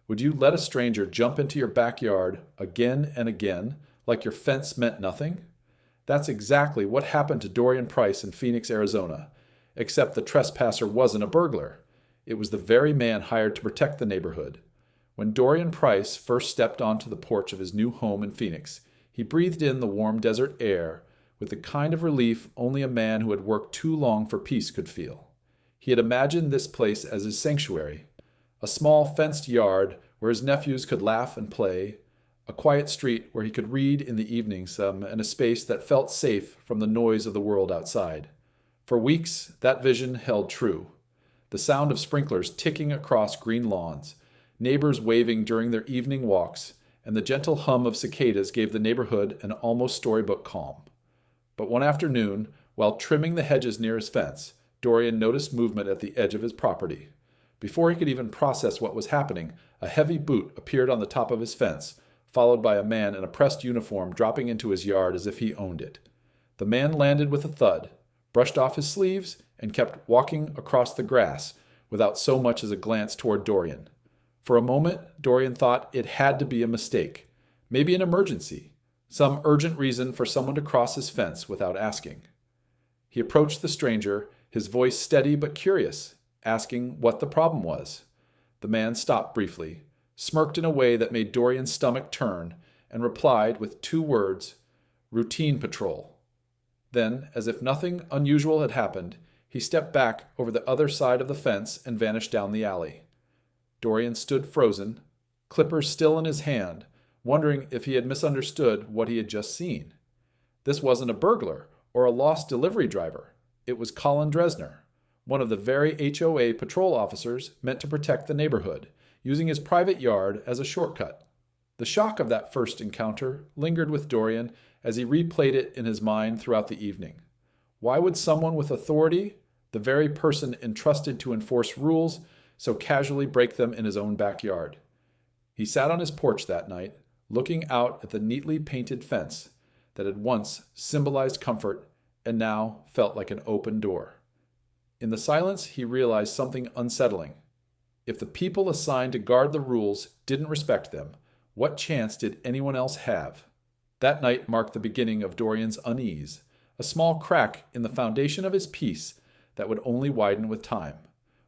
Would you let a stranger jump into your backyard again and again like your fence meant nothing? That's exactly what happened to Dorian Price in Phoenix, Arizona, except the trespasser wasn't a burglar. It was the very man hired to protect the neighborhood. When Dorian Price first stepped onto the porch of his new home in Phoenix, he breathed in the warm desert air with the kind of relief only a man who had worked too long for peace could feel. He had imagined this place as his sanctuary, a small fenced yard where his nephews could laugh and play, a quiet street where he could read in the evenings, and a space that felt safe from the noise of the world outside. For weeks, that vision held true. The sound of sprinklers ticking across green lawns, neighbors waving during their evening walks, and the gentle hum of cicadas gave the neighborhood an almost storybook calm. But one afternoon, while trimming the hedges near his fence, Dorian noticed movement at the edge of his property. Before he could even process what was happening, a heavy boot appeared on the top of his fence, followed by a man in a pressed uniform dropping into his yard as if he owned it. The man landed with a thud, brushed off his sleeves, and kept walking across the grass without so much as a glance toward Dorian. For a moment, Dorian thought it had to be a mistake, maybe an emergency, some urgent reason for someone to cross his fence without asking. He approached the stranger, his voice steady but curious, asking what the problem was. The man stopped briefly, smirked in a way that made Dorian's stomach turn, and replied with 2 words, "Routine patrol." Then, as if nothing unusual had happened, he stepped back over the other side of the fence and vanished down the alley. Dorian stood frozen, clippers still in his hand, wondering if he had misunderstood what he had just seen. This wasn't a burglar or a lost delivery driver. It was Colin Dresner, one of the very HOA patrol officers meant to protect the neighborhood, using his private yard as a shortcut. The shock of that first encounter lingered with Dorian as he replayed it in his mind throughout the evening. Why would someone with authority, the very person entrusted to enforce rules, so casually break them in his own backyard? He sat on his porch that night, looking out at the neatly painted fence that had once symbolized comfort and now felt like an open door. In the silence, he realized something unsettling. If the people assigned to guard the rules didn't respect them, what chance did anyone else have? That night marked the beginning of Dorian's unease, a small crack in the foundation of his peace that would only widen with time.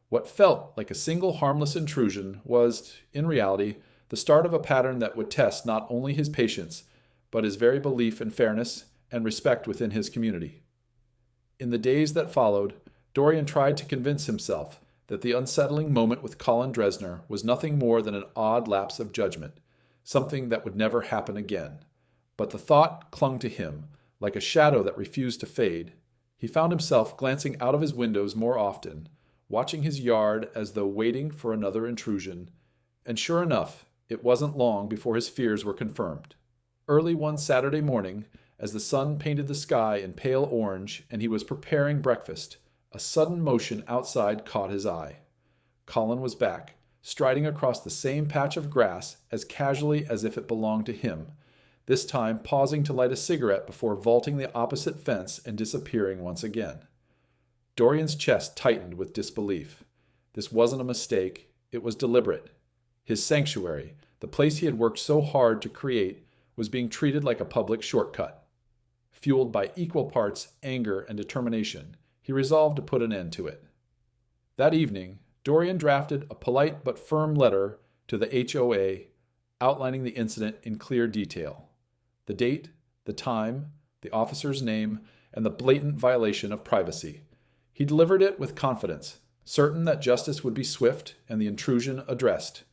What felt like a single harmless intrusion was, in reality, the start of a pattern that would test not only his patience, but his very belief in fairness and respect within his community. In the days that followed, Dorian tried to convince himself that the unsettling moment with Colin Dresner was nothing more than an odd lapse of judgment, something that would never happen again. But the thought clung to him, like a shadow that refused to fade. He found himself glancing out of his windows more often, watching his yard as though waiting for another intrusion. And sure enough, it wasn't long before his fears were confirmed. Early one Saturday morning, as the sun painted the sky in pale orange and he was preparing breakfast, a sudden motion outside caught his eye. Colin was back, striding across the same patch of grass as casually as if it belonged to him, this time pausing to light a cigarette before vaulting the opposite fence and disappearing once again. Dorian's chest tightened with disbelief. This wasn't a mistake, it was deliberate. His sanctuary, the place he had worked so hard to create, was being treated like a public shortcut. Fueled by equal parts anger and determination, he resolved to put an end to it. That evening, Dorian drafted a polite but firm letter to the HOA outlining the incident in clear detail. The date, the time, the officer's name, and the blatant violation of privacy. He delivered it with confidence, certain that justice would be swift and the intrusion addressed.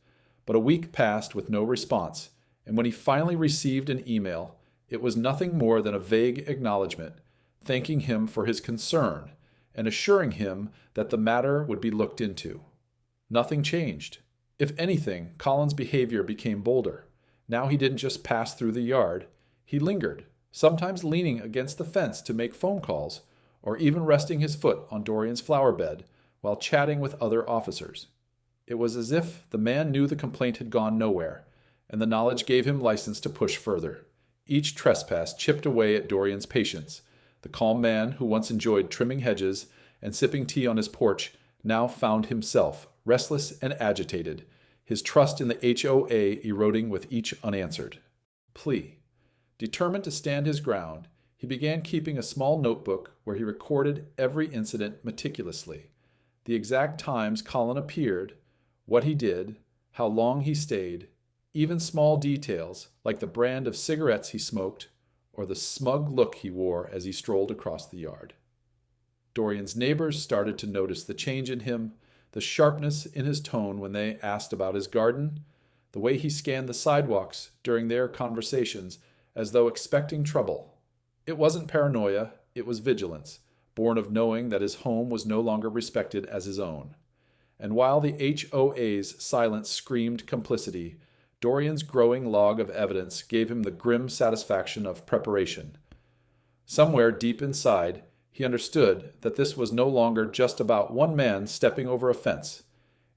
But a week passed with no response, and when he finally received an email, it was nothing more than a vague acknowledgement, thanking him for his concern and assuring him that the matter would be looked into. Nothing changed. If anything, Colin's behavior became bolder. Now he didn't just pass through the yard. He lingered, sometimes leaning against the fence to make phone calls, or even resting his foot on Dorian's flower bed while chatting with other officers. It was as if the man knew the complaint had gone nowhere, and the knowledge gave him license to push further. Each trespass chipped away at Dorian's patience. The calm man who once enjoyed trimming hedges and sipping tea on his porch now found himself restless and agitated, his trust in the HOA eroding with each unanswered plea. Determined to stand his ground, he began keeping a small notebook where he recorded every incident meticulously. The exact times Colin appeared, what he did, how long he stayed, even small details like the brand of cigarettes he smoked or the smug look he wore as he strolled across the yard. Dorian's neighbors started to notice the change in him, the sharpness in his tone when they asked about his garden, the way he scanned the sidewalks during their conversations as though expecting trouble. It wasn't paranoia, it was vigilance, born of knowing that his home was no longer respected as his own. And while the HOA's silence screamed complicity, Dorian's growing log of evidence gave him the grim satisfaction of preparation. Somewhere deep inside, he understood that this was no longer just about one man stepping over a fence.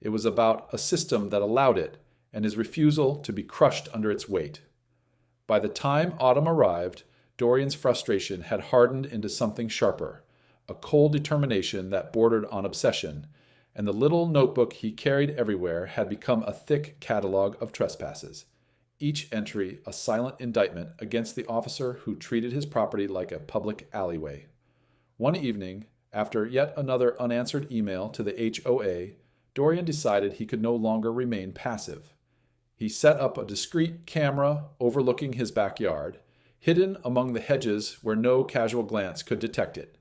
It was about a system that allowed it, and his refusal to be crushed under its weight. By the time autumn arrived, Dorian's frustration had hardened into something sharper, a cold determination that bordered on obsession, and the little notebook he carried everywhere had become a thick catalog of trespasses, each entry a silent indictment against the officer who treated his property like a public alleyway. One evening, after yet another unanswered email to the HOA, Dorian decided he could no longer remain passive. He set up a discreet camera overlooking his backyard, hidden among the hedges where no casual glance could detect it.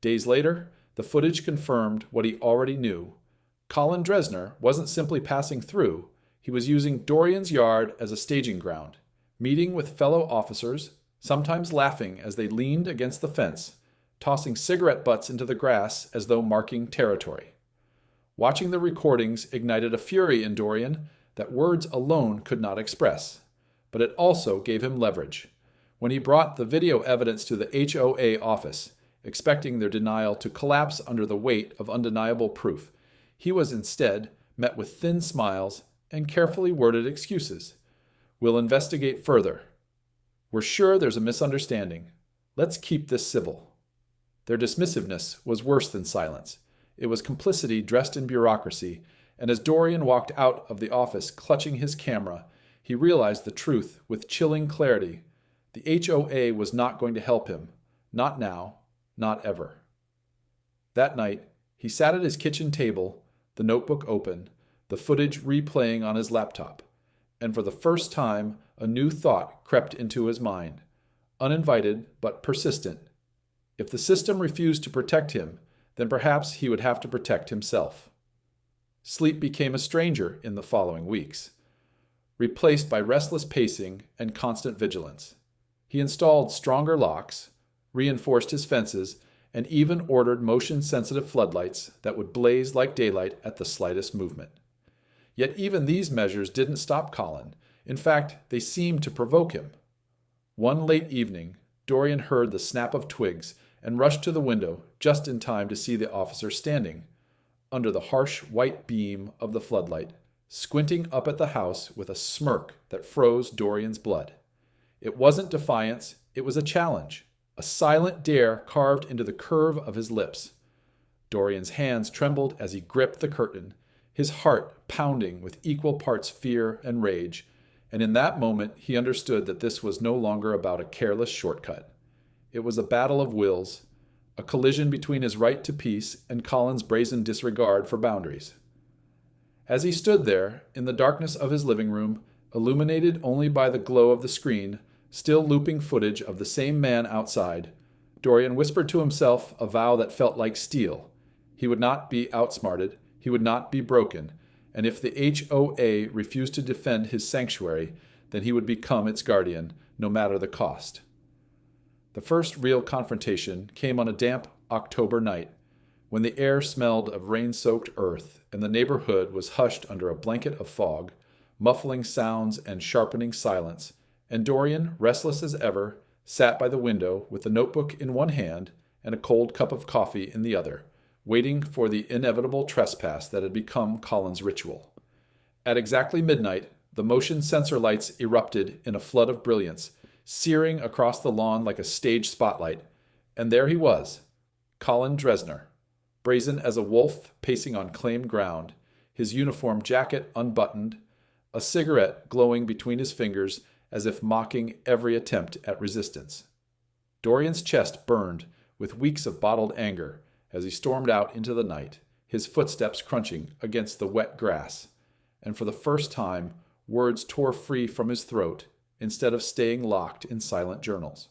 Days later, the footage confirmed what he already knew. Colin Dresner wasn't simply passing through, he was using Dorian's yard as a staging ground, meeting with fellow officers, sometimes laughing as they leaned against the fence, tossing cigarette butts into the grass as though marking territory. Watching the recordings ignited a fury in Dorian that words alone could not express, but it also gave him leverage. When he brought the video evidence to the HOA office, expecting their denial to collapse under the weight of undeniable proof, he was instead met with thin smiles and carefully worded excuses. "We'll investigate further. We're sure there's a misunderstanding. Let's keep this civil." Their dismissiveness was worse than silence. It was complicity dressed in bureaucracy, and as Dorian walked out of the office clutching his camera, he realized the truth with chilling clarity. The HOA was not going to help him. Not now. Not ever. That night, he sat at his kitchen table, the notebook open, the footage replaying on his laptop, and for the first time, a new thought crept into his mind, uninvited but persistent. If the system refused to protect him, then perhaps he would have to protect himself. Sleep became a stranger in the following weeks, replaced by restless pacing and constant vigilance. He installed stronger locks, reinforced his fences, and even ordered motion-sensitive floodlights that would blaze like daylight at the slightest movement. Yet even these measures didn't stop Colin. In fact, they seemed to provoke him. One late evening, Dorian heard the snap of twigs and rushed to the window just in time to see the officer standing under the harsh white beam of the floodlight, squinting up at the house with a smirk that froze Dorian's blood. It wasn't defiance, it was a challenge. A silent dare carved into the curve of his lips. Dorian's hands trembled as he gripped the curtain, his heart pounding with equal parts fear and rage, and in that moment he understood that this was no longer about a careless shortcut. It was a battle of wills, a collision between his right to peace and Colin's brazen disregard for boundaries. As he stood there, in the darkness of his living room, illuminated only by the glow of the screen, still looping footage of the same man outside, Dorian whispered to himself a vow that felt like steel. He would not be outsmarted, he would not be broken, and if the HOA refused to defend his sanctuary, then he would become its guardian, no matter the cost. The first real confrontation came on a damp October night, when the air smelled of rain-soaked earth and the neighborhood was hushed under a blanket of fog, muffling sounds and sharpening silence, and Dorian, restless as ever, sat by the window with the notebook in one hand and a cold cup of coffee in the other, waiting for the inevitable trespass that had become Colin's ritual. At exactly midnight, the motion sensor lights erupted in a flood of brilliance, searing across the lawn like a stage spotlight, and there he was, Colin Dresner, brazen as a wolf pacing on claimed ground, his uniform jacket unbuttoned, a cigarette glowing between his fingers as if mocking every attempt at resistance. Dorian's chest burned with weeks of bottled anger as he stormed out into the night, his footsteps crunching against the wet grass, and for the first time words tore free from his throat instead of staying locked in silent journals.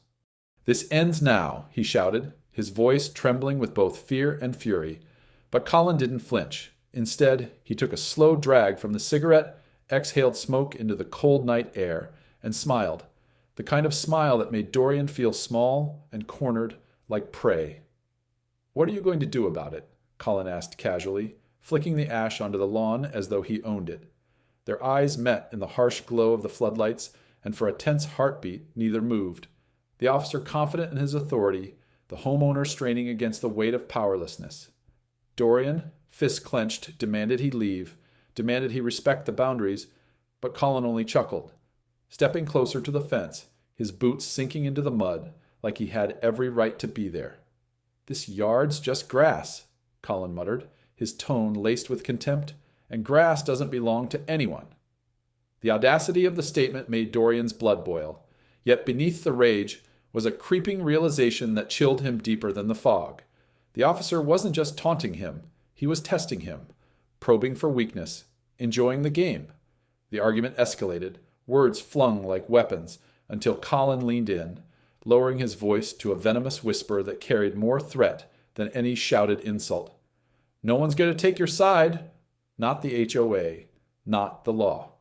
"This ends now," he shouted, his voice trembling with both fear and fury. But Colin didn't flinch. Instead, he took a slow drag from the cigarette, exhaled smoke into the cold night air, and smiled, the kind of smile that made Dorian feel small and cornered like prey. "What are you going to do about it?" Colin asked casually, flicking the ash onto the lawn as though he owned it. Their eyes met in the harsh glow of the floodlights, and for a tense heartbeat, neither moved. The officer confident in his authority, the homeowner straining against the weight of powerlessness. Dorian, fists clenched, demanded he leave, demanded he respect the boundaries, but Colin only chuckled, stepping closer to the fence, his boots sinking into the mud like he had every right to be there. "This yard's just grass," Colin muttered, his tone laced with contempt, "and grass doesn't belong to anyone." The audacity of the statement made Dorian's blood boil, yet beneath the rage was a creeping realization that chilled him deeper than the fog. The officer wasn't just taunting him, he was testing him, probing for weakness, enjoying the game. The argument escalated, words flung like weapons, until Colin leaned in, lowering his voice to a venomous whisper that carried more threat than any shouted insult. "No one's going to take your side. Not the HOA, not the law.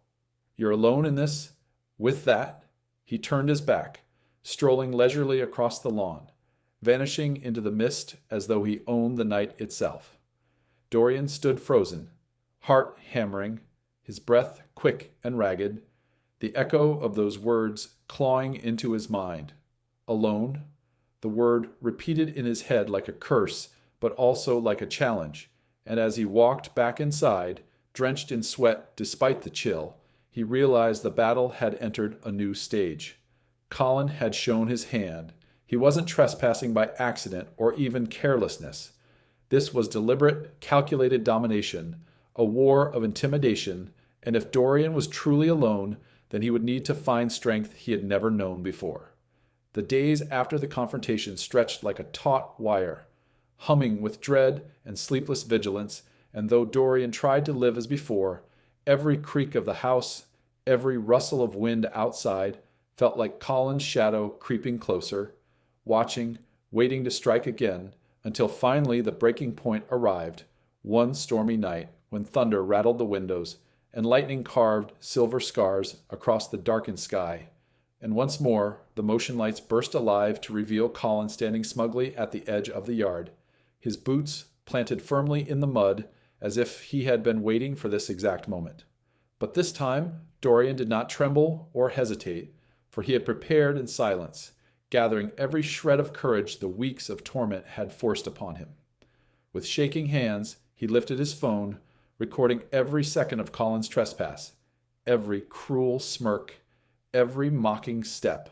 You're alone in this." With that, he turned his back, strolling leisurely across the lawn, vanishing into the mist as though he owned the night itself. Dorian stood frozen, heart hammering, his breath quick and ragged, the echo of those words clawing into his mind. Alone, the word repeated in his head like a curse, but also like a challenge, and as he walked back inside, drenched in sweat despite the chill, he realized the battle had entered a new stage. Colin had shown his hand. He wasn't trespassing by accident or even carelessness. This was deliberate, calculated domination, a war of intimidation, and if Dorian was truly alone, then he would need to find strength he had never known before. The days after the confrontation stretched like a taut wire, humming with dread and sleepless vigilance, and though Dorian tried to live as before, every creak of the house, every rustle of wind outside, felt like Colin's shadow creeping closer, watching, waiting to strike again, until finally the breaking point arrived, one stormy night when thunder rattled the windows and lightning carved silver scars across the darkened sky. And once more, the motion lights burst alive to reveal Colin standing smugly at the edge of the yard, his boots planted firmly in the mud as if he had been waiting for this exact moment. But this time, Dorian did not tremble or hesitate, for he had prepared in silence, gathering every shred of courage the weeks of torment had forced upon him. With shaking hands, he lifted his phone, recording every second of Colin's trespass, every cruel smirk, every mocking step.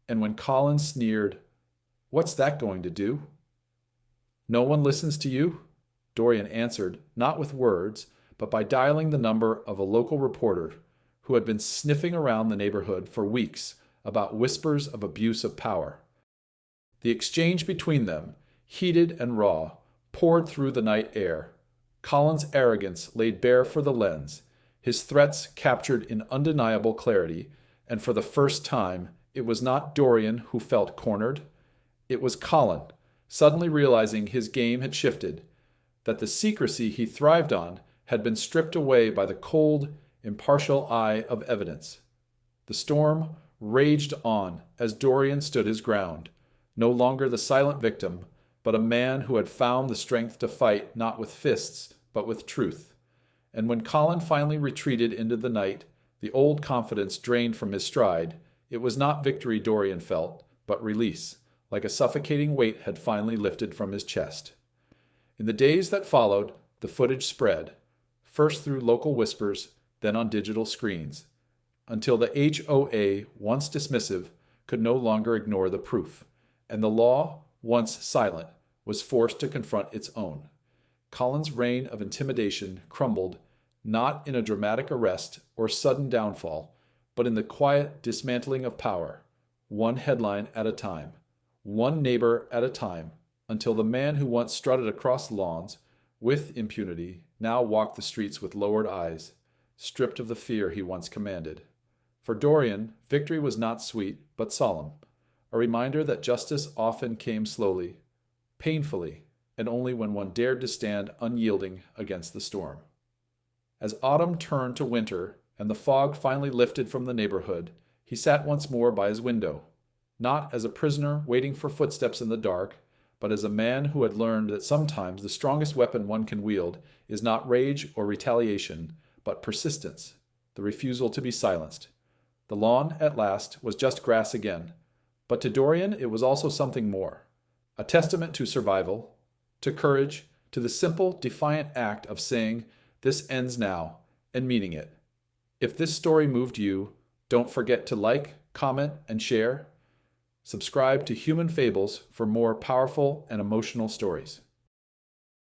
And when Colin sneered, "What's that going to do?" "No one listens to you?" Dorian answered, not with words, but by dialing the number of a local reporter who had been sniffing around the neighborhood for weeks about whispers of abuse of power. The exchange between them, heated and raw, poured through the night air. Colin's arrogance laid bare for the lens, his threats captured in undeniable clarity, and for the first time, it was not Dorian who felt cornered. It was Colin, suddenly realizing his game had shifted, that the secrecy he thrived on had been stripped away by the cold, impartial eye of evidence. The storm raged on as Dorian stood his ground, no longer the silent victim, but a man who had found the strength to fight not with fists, but with truth. And when Colin finally retreated into the night, the old confidence drained from his stride, it was not victory Dorian felt, but release, like a suffocating weight had finally lifted from his chest. In the days that followed, the footage spread, first through local whispers, then on digital screens, until the HOA, once dismissive, could no longer ignore the proof, and the law, once silent, was forced to confront its own. Colin's reign of intimidation crumbled not in a dramatic arrest or sudden downfall, but in the quiet dismantling of power, one headline at a time, one neighbor at a time, until the man who once strutted across lawns with impunity now walked the streets with lowered eyes, stripped of the fear he once commanded. For Dorian, victory was not sweet, but solemn, a reminder that justice often came slowly, painfully, and only when one dared to stand unyielding against the storm. As autumn turned to winter and the fog finally lifted from the neighborhood, he sat once more by his window, not as a prisoner waiting for footsteps in the dark, but as a man who had learned that sometimes the strongest weapon one can wield is not rage or retaliation, but persistence, the refusal to be silenced. The lawn, at last, was just grass again, but to Dorian it was also something more, a testament to survival, to courage, to the simple, defiant act of saying, "This ends now," and meaning it. If this story moved you, don't forget to like, comment, and share. Subscribe to Human Fables for more powerful and emotional stories.